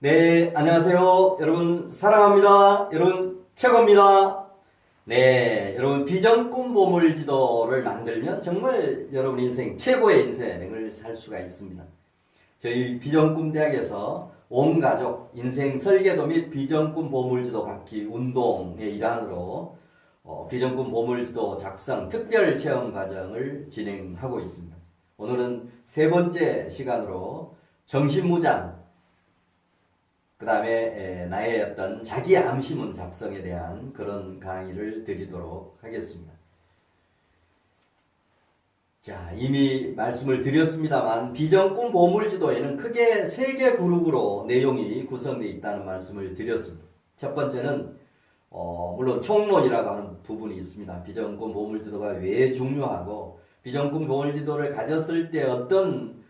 네, 안녕하세요. 여러분, 사랑합니다. 여러분, 최고입니다. 네, 여러분, 비전 꿈 보물 지도를 만들면 정말 여러분 인생, 최고의 인생을 살 수가 있습니다. 저희 비전 꿈 대학에서 온 가족 인생 설계도 및 비전 꿈 보물 지도 갖기 운동의 일환으로 비전 꿈 보물 지도 작성 특별 체험 과정을 진행하고 있습니다. 오늘은 세 번째 시간으로 정신무장, 그 다음에 나의 어떤 자기 암시문 작성에 대한 그런 강의를 드리도록 하겠습니다. 자, 이미 말씀을 드렸습니다만 비전 꿈 보물 지도에는 크게 세 개 그룹으로 내용이 구성되어 있다는 말씀을 드렸습니다. 첫 번째는 물론 총론이라고 하는 부분이 있습니다. 비전 꿈 보물 지도가 왜 중요하고 비전 꿈 보물 지도를 가졌을 때 어떤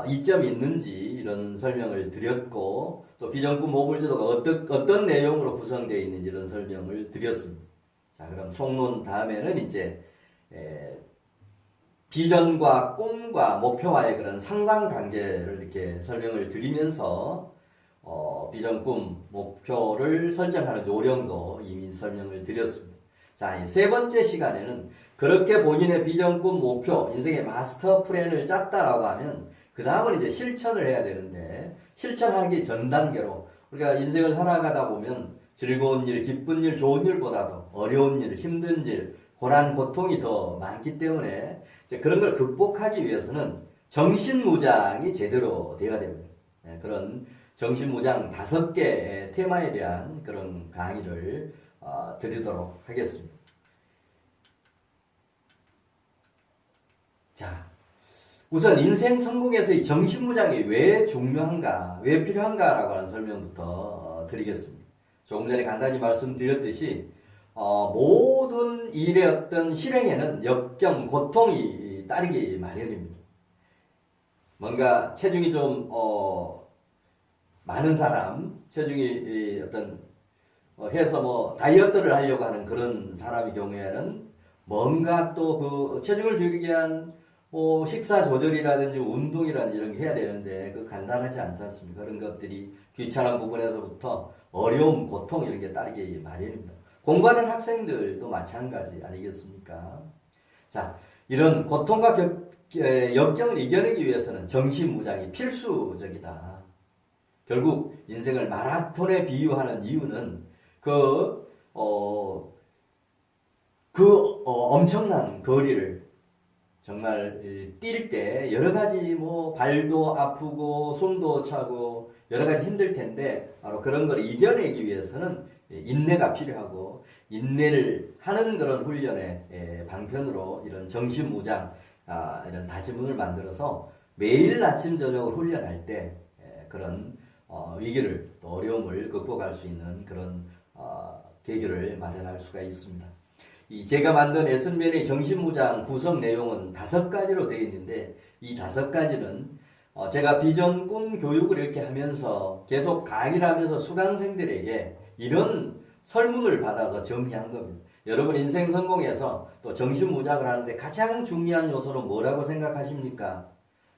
이점이 있는지 이런 설명을 드렸고, 또 비전 꿈 보물 지도가 어떤 내용으로 구성되어 있는지 이런 설명을 드렸습니다. 자, 그럼 총론 다음에는 이제 비전과 꿈과 목표와의 그런 상관관계를 이렇게 설명을 드리면서 비전 꿈 목표를 설정하는 요령도 이미 설명을 드렸습니다. 자, 이 세 번째 시간에는 그렇게 본인의 비전 꿈 목표, 인생의 마스터 플랜을 짰다라고 하면 그 다음은 이제 실천을 해야 되는데, 실천하기 전 단계로 우리가 인생을 살아가다 보면 즐거운 일, 기쁜 일, 좋은 일보다도 어려운 일, 힘든 일, 고난, 고통이 더 많기 때문에 이제 그런 걸 극복하기 위해서는 정신무장이 제대로 되어야 됩니다. 그런 정신무장 5개 테마에 대한 그런 강의를 드리도록 하겠습니다. 자, 우선 인생 성공에서의 정신무장이 왜 중요한가, 왜 필요한가라고 하는 설명부터 드리겠습니다. 조금 전에 간단히 말씀드렸듯이 모든 일의 어떤 실행에는 역경, 고통이 따르기 마련입니다. 뭔가 체중이 좀 많은 사람, 체중이 어떤 해서 뭐 다이어트를 하려고 하는 그런 사람의 경우에는 뭔가 또 그 체중을 줄이기 위한 뭐 식사 조절이라든지 운동이라든지 이런 게 해야 되는데 그 간단하지 않지 않습니까? 그런 것들이 귀찮은 부분에서부터 어려움, 고통 이런 게 따르기 마련입니다. 공부하는 학생들도 마찬가지 아니겠습니까? 자, 이런 고통과 역경을 이겨내기 위해서는 정신무장이 필수적이다. 결국 인생을 마라톤에 비유하는 이유는 엄청난 거리를 정말 뛸 때 여러 가지 뭐 발도 아프고 숨도 차고 여러 가지 힘들 텐데 바로 그런 걸 이겨내기 위해서는 인내가 필요하고, 인내를 하는 그런 훈련의 방편으로 이런 정신무장, 이런 다짐문을 만들어서 매일 아침 저녁을 훈련할 때 그런 위기를, 또 어려움을 극복할 수 있는 그런 계기를 마련할 수가 있습니다. 제가 만든 S&B의 정신무장 구성 내용은 5가지로 되어 있는데, 이 5가지는 제가 비전 꿈 교육을 이렇게 하면서 계속 강의를 하면서 수강생들에게 이런 설문을 받아서 정리한 겁니다. 여러분 인생 성공에서 또 정신무장을 하는데 가장 중요한 요소는 뭐라고 생각하십니까?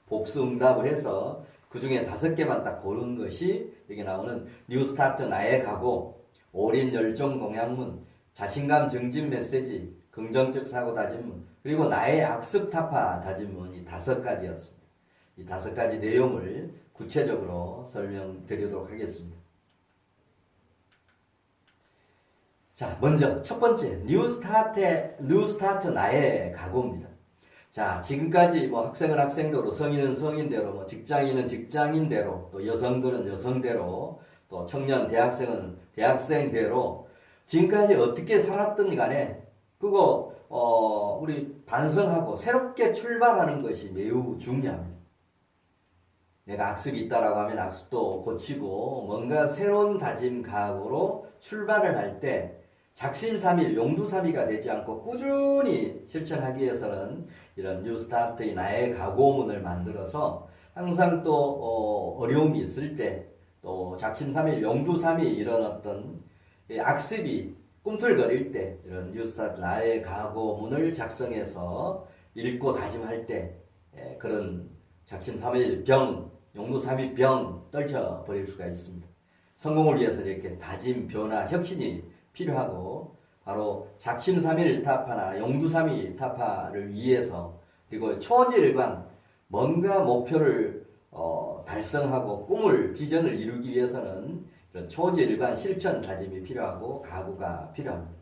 복수응답을 해서 그 중에 5개만 딱 고른 것이 여기 나오는 뉴스타트 나의 각오, 올인 열정 공약문, 자신감 증진 메시지, 긍정적 사고 다짐문, 그리고 나의 악습 타파 다짐문이 5가지였습니다. 이 5가지 내용을 구체적으로 설명드리도록 하겠습니다. 자, 먼저 첫 번째 뉴스타트 나의 각오입니다. 자, 지금까지 뭐 학생은 학생대로, 성인은 성인대로, 뭐 직장인은 직장인대로, 또 여성들은 여성대로, 또 청년 대학생은 대학생대로 지금까지 어떻게 살았든 간에 그거 우리 반성하고 새롭게 출발하는 것이 매우 중요합니다. 내가 악습이 있다라고 하면 악습도 고치고 뭔가 새로운 다짐 각오로 출발을 할 때 작심삼일 용두사미가 되지 않고 꾸준히 실천하기 위해서는 이런 뉴스타트의 나의 각오문을 만들어서 항상 또 어려움이 있을 때, 또 작심삼일 용두사미 이런 어떤 악습이 꿈틀거릴 때 이런 뉴스타트 나의 각오문을 작성해서 읽고 다짐할 때 그런 작심삼일 병 용두삼위병 떨쳐버릴 수가 있습니다. 성공을 위해서 이렇게 다짐, 변화, 혁신이 필요하고 바로 작심삼일타파나 용두삼위타파를 위해서 그리고 초지일관 뭔가 목표를 달성하고 꿈을 비전을 이루기 위해서는 이런 초지일관 실천 다짐이 필요하고 각오가 필요합니다.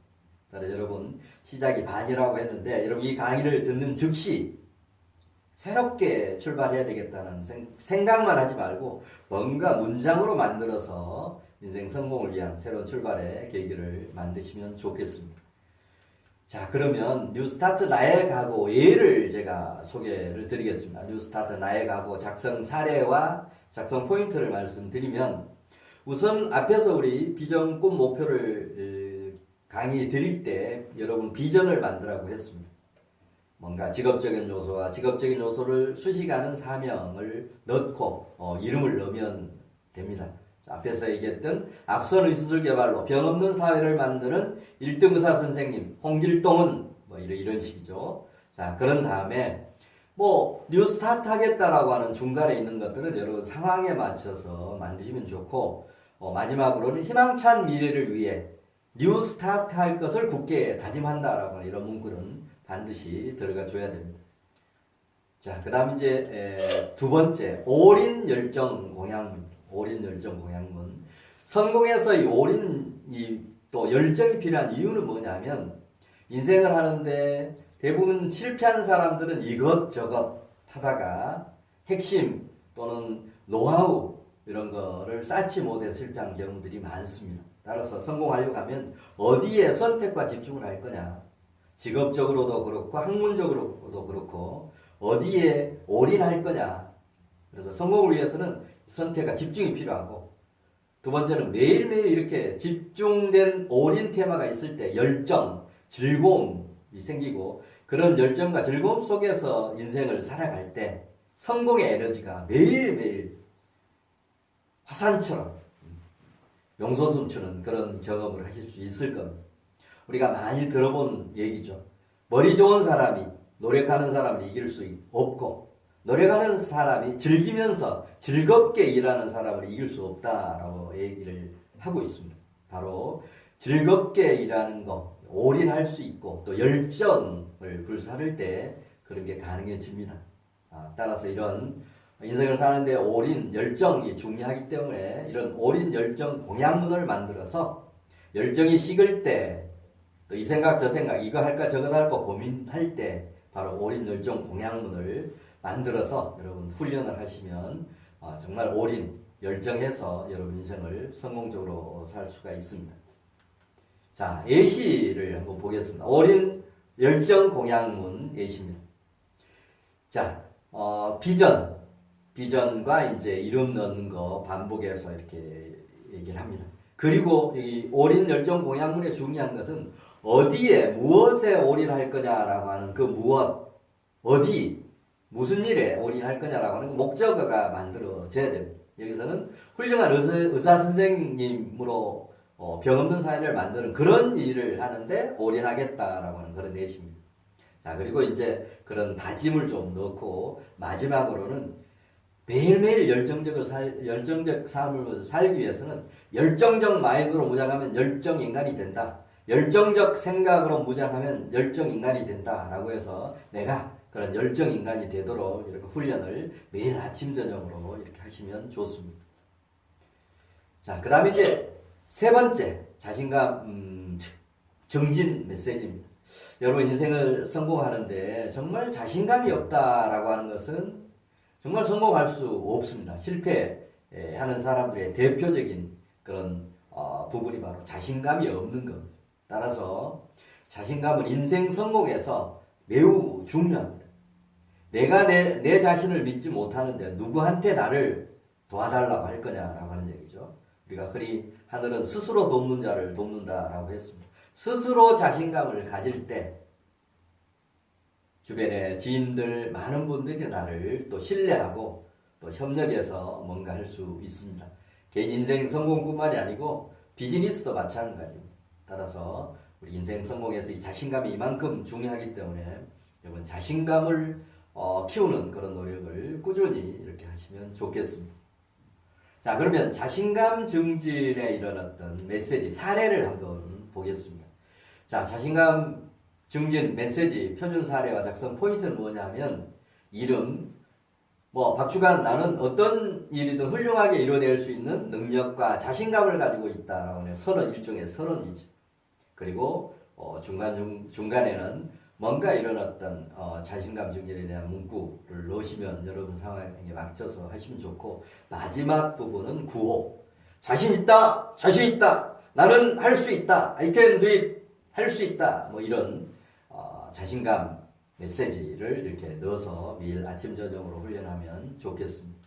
따라서 여러분 시작이 반이라고 했는데 여러분 이 강의를 듣는 즉시 새롭게 출발해야 되겠다는 생각만 하지 말고 뭔가 문장으로 만들어서 인생 성공을 위한 새로운 출발의 계기를 만드시면 좋겠습니다. 자, 그러면 뉴스타트 나의 각오 예를 제가 소개를 드리겠습니다. 뉴스타트 나의 각오 작성 사례와 작성 포인트를 말씀드리면 우선 앞에서 우리 비전, 꿈, 목표를 강의 드릴 때 여러분 비전을 만들라고 했습니다. 뭔가 직업적인 요소와 직업적인 요소를 수식하는 사명을 넣고 이름을 넣으면 됩니다. 앞에서 얘기했던 앞선 의수술 개발로 병 없는 사회를 만드는 1등 의사 선생님 홍길동은 뭐 이런 식이죠. 자, 그런 다음에 뭐 뉴스타트 하겠다라고 하는 중간에 있는 것들은 여러 상황에 맞춰서 만드시면 좋고 마지막으로는 희망찬 미래를 위해 뉴스타트 할 것을 굳게 다짐한다라고 하는 이런 문구는 반드시 들어가 줘야 됩니다. 자, 그 다음 이제 두 번째 올인 열정 공약문. 올인 열정 공약문. 성공에서 이 올인이 또 열정이 필요한 이유는 뭐냐면 인생을 하는데 대부분 실패한 사람들은 이것저것 하다가 핵심 또는 노하우 이런 거를 쌓지 못해 실패한 경우들이 많습니다. 따라서 성공하려고 하면 어디에 선택과 집중을 할 거냐. 직업적으로도 그렇고 학문적으로도 그렇고 어디에 올인할 거냐. 그래서 성공을 위해서는 선택과 집중이 필요하고 두 번째는 매일매일 이렇게 집중된 올인 테마가 있을 때 열정, 즐거움이 생기고 그런 열정과 즐거움 속에서 인생을 살아갈 때 성공의 에너지가 매일매일 화산처럼 용솟음치는 그런 경험을 하실 수 있을 겁니다. 우리가 많이 들어본 얘기죠. 머리 좋은 사람이 노력하는 사람을 이길 수 없고 노력하는 사람이 즐기면서 즐겁게 일하는 사람을 이길 수 없다라고 얘기를 하고 있습니다. 바로 즐겁게 일하는 거, 올인할 수 있고 또 열정을 불사를 때 그런 게 가능해집니다. 따라서 이런 인생을 사는데 올인, 열정이 중요하기 때문에 이런 올인 열정 공약문을 만들어서 열정이 식을 때 또 이 생각 저 생각 이거 할까 저거 할까 고민할 때 바로 올인 열정 공약문을 만들어서 여러분 훈련을 하시면 정말 올인 열정해서 여러분 인생을 성공적으로 살 수가 있습니다. 자, 예시를 한번 보겠습니다. 올인 열정 공약문 예시입니다. 자, 비전과 이제 이름 넣는 거 반복해서 이렇게 얘기를 합니다. 그리고 이 올인 열정 공약문의 중요한 것은 어디에 무엇에 올인할 거냐라고 하는 그 무엇, 어디, 무슨 일에 올인할 거냐라고 하는 목적어가 만들어져야 됩니다. 여기서는 훌륭한 의사 선생님으로 병 없는 사회를 만드는 그런 일을 하는데 올인하겠다라고 하는 그런 내용입니다. 자, 그리고 이제 그런 다짐을 좀 넣고 마지막으로는 매일매일 열정적 삶을 살기 위해서는 열정적 마인드로 무장하면 열정 인간이 된다. 열정적 생각으로 무장하면 열정 인간이 된다라고 해서 내가 그런 열정 인간이 되도록 이렇게 훈련을 매일 아침 저녁으로 이렇게 하시면 좋습니다. 자, 그 다음에 이제 세 번째 자신감 정진 메시지입니다. 여러분 인생을 성공하는데 정말 자신감이 없다라고 하는 것은 정말 성공할 수 없습니다. 실패하는 사람들의 대표적인 그런 부분이 바로 자신감이 없는 겁니다. 따라서 자신감은 인생 성공에서 매우 중요합니다. 내가 내 자신을 믿지 못하는데 누구한테 나를 도와달라고 할 거냐라고 하는 얘기죠. 우리가 흔히 하늘은 스스로 돕는 자를 돕는다라고 했습니다. 스스로 자신감을 가질 때 주변의 지인들 많은 분들이 나를 또 신뢰하고 또 협력해서 뭔가 할 수 있습니다. 개인 인생 성공뿐만이 아니고 비즈니스도 마찬가지입니다. 따라서 우리 인생 성공에서 이 자신감이 이만큼 중요하기 때문에 여러분 자신감을 키우는 그런 노력을 꾸준히 이렇게 하시면 좋겠습니다. 자, 그러면 자신감 증진에 일어났던 메시지, 사례를 한번 보겠습니다. 자, 자신감 증진 메시지 표준 사례와 작성 포인트는 뭐냐면, 이름, 박주간 나는 어떤 일이든 훌륭하게 이뤄낼 수 있는 능력과 자신감을 가지고 있다라고 하는 선언, 일종의 선언이죠. 그리고 중간에는 뭔가 일어났던 자신감 증진에 대한 문구를 넣으시면 여러분 상황에 맞춰서 하시면 좋고, 마지막 부분은 구호. 자신 있다, 자신 있다, 나는 할 수 있다, I can do it, 할 수 있다, 이런 자신감 메시지를 이렇게 넣어서 매일 아침 저녁으로 훈련하면 좋겠습니다.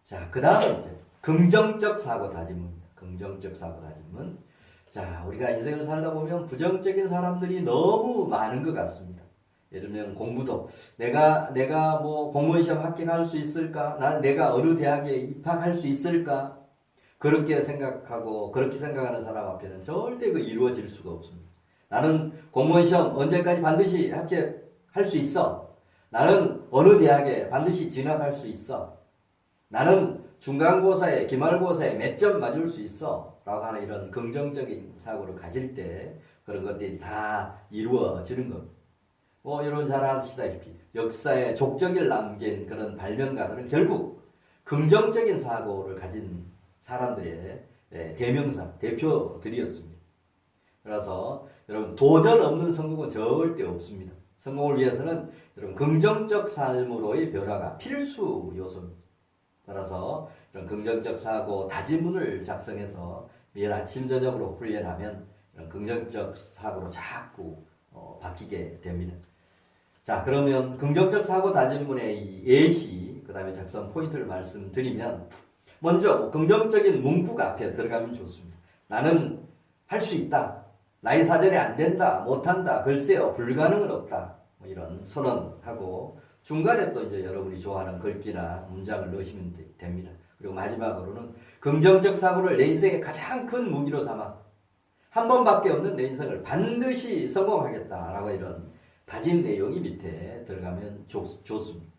자, 그 다음은 이제 긍정적 사고 다짐입니다. 긍정적 사고 다짐은, 자, 우리가 인생을 살다 보면 부정적인 사람들이 너무 많은 것 같습니다. 예를 들면 공부도 내가 공무원 시험 합격할 수 있을까? 내가 어느 대학에 입학할 수 있을까? 그렇게 생각하고 그렇게 생각하는 사람 앞에는 절대 그 이루어질 수가 없습니다. 나는 공무원 시험 언제까지 반드시 합격할 수 있어. 나는 어느 대학에 반드시 진학할 수 있어. 나는 중간고사에 기말고사에 몇 점 맞을 수 있어 라고 하는 이런 긍정적인 사고를 가질 때 그런 것들이 다 이루어지는 겁니다. 여러분 잘 아시다시피 역사에 족적을 남긴 그런 발명가들은 결국 긍정적인 사고를 가진 사람들의 대명사, 대표들이었습니다. 그래서 여러분 도전 없는 성공은 절대 없습니다. 성공을 위해서는 여러분 긍정적 삶으로의 변화가 필수 요소입니다. 따라서 이런 긍정적 사고 다짐문을 작성해서 매일 아침 저녁으로 훈련하면 이런 긍정적 사고로 자꾸 바뀌게 됩니다. 자, 그러면 긍정적 사고 다짐문의 이 예시, 그 다음에 작성 포인트를 말씀드리면, 먼저 긍정적인 문구가 앞에 들어가면 좋습니다. 나는 할 수 있다. 나의 사전에 안 된다, 못한다, 글쎄요, 불가능은 없다. 이런 선언하고, 중간에 또 이제 여러분이 좋아하는 글귀나 문장을 넣으시면 됩니다. 그리고 마지막으로는 긍정적 사고를 내 인생의 가장 큰 무기로 삼아 한 번밖에 없는 내 인생을 반드시 성공하겠다라고 이런 다짐 내용이 밑에 들어가면 좋습니다.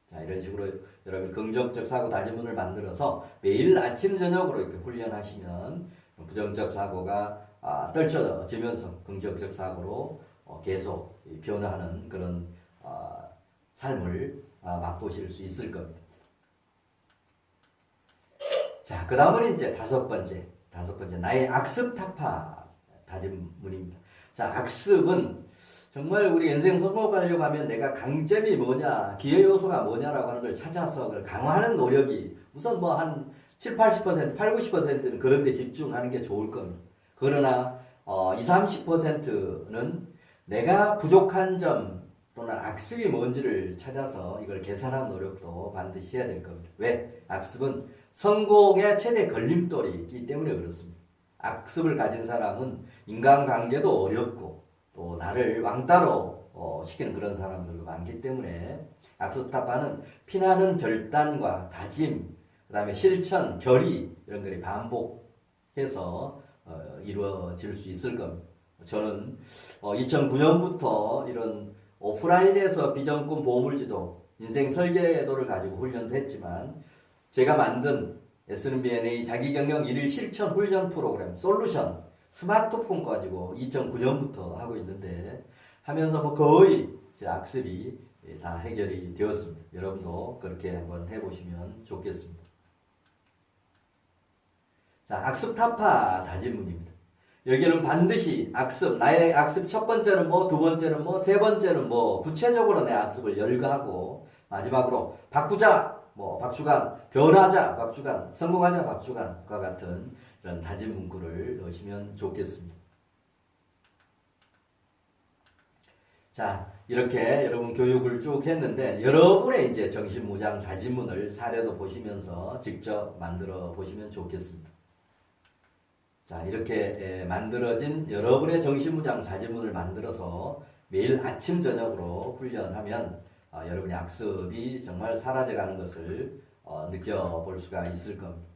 자, 이런 식으로 여러분 긍정적 사고 다짐문을 만들어서 매일 아침 저녁으로 이렇게 훈련하시면 부정적 사고가 떨쳐지면서 긍정적 사고로 계속 변화하는 그런 삶을 맛보실 수 있을 겁니다. 자, 그 다음은 이제 다섯 번째 나의 악습 타파 다짐문입니다. 자, 악습은 정말 우리 인생 성공하려고 하면 내가 강점이 뭐냐, 기회 요소가 뭐냐라고 하는 걸 찾아서 그걸 강화하는 노력이 우선 한 7, 80%, 8, 90%는 그런 데 집중하는 게 좋을 겁니다. 그러나 20, 30%는 내가 부족한 점 또는 악습이 뭔지를 찾아서 이걸 개선하는 노력도 반드시 해야 될 겁니다. 왜? 악습은 성공의 최대 걸림돌이기 때문에 그렇습니다. 악습을 가진 사람은 인간관계도 어렵고 또 나를 왕따로 시키는 그런 사람들도 많기 때문에 악습 타파는 피나는 결단과 다짐, 그 다음에 실천, 결의 이런 것이 반복해서 이루어질 수 있을 겁니다. 저는 2009년부터 이런 오프라인에서 비전꾼 보물지도, 인생 설계도를 가지고 훈련도 했지만 제가 만든 S&BNA 자기경영 1일 실천 훈련 프로그램 솔루션 스마트폰 가지고 2009년부터 하고 있는데 하면서 거의 제 악습이 다 해결이 되었습니다. 여러분도 그렇게 한번 해보시면 좋겠습니다. 자, 악습 타파 다짐문입니다. 여기는 반드시 악습, 나의 악습 첫 번째는 두 번째는 세 번째는 구체적으로 내 악습을 열거하고 마지막으로 바꾸자, 박주간, 변하자, 박주간, 성공하자, 박주간과 같은 이런 다짐 문구를 넣으시면 좋겠습니다. 자, 이렇게 여러분 교육을 쭉 했는데 여러분의 이제 정신무장 다짐문을 사례도 보시면서 직접 만들어 보시면 좋겠습니다. 자, 이렇게 만들어진 여러분의 정신무장 다짐문을 만들어서 매일 아침 저녁으로 훈련하면 여러분의 악습이 정말 사라져가는 것을 느껴볼 수가 있을 겁니다.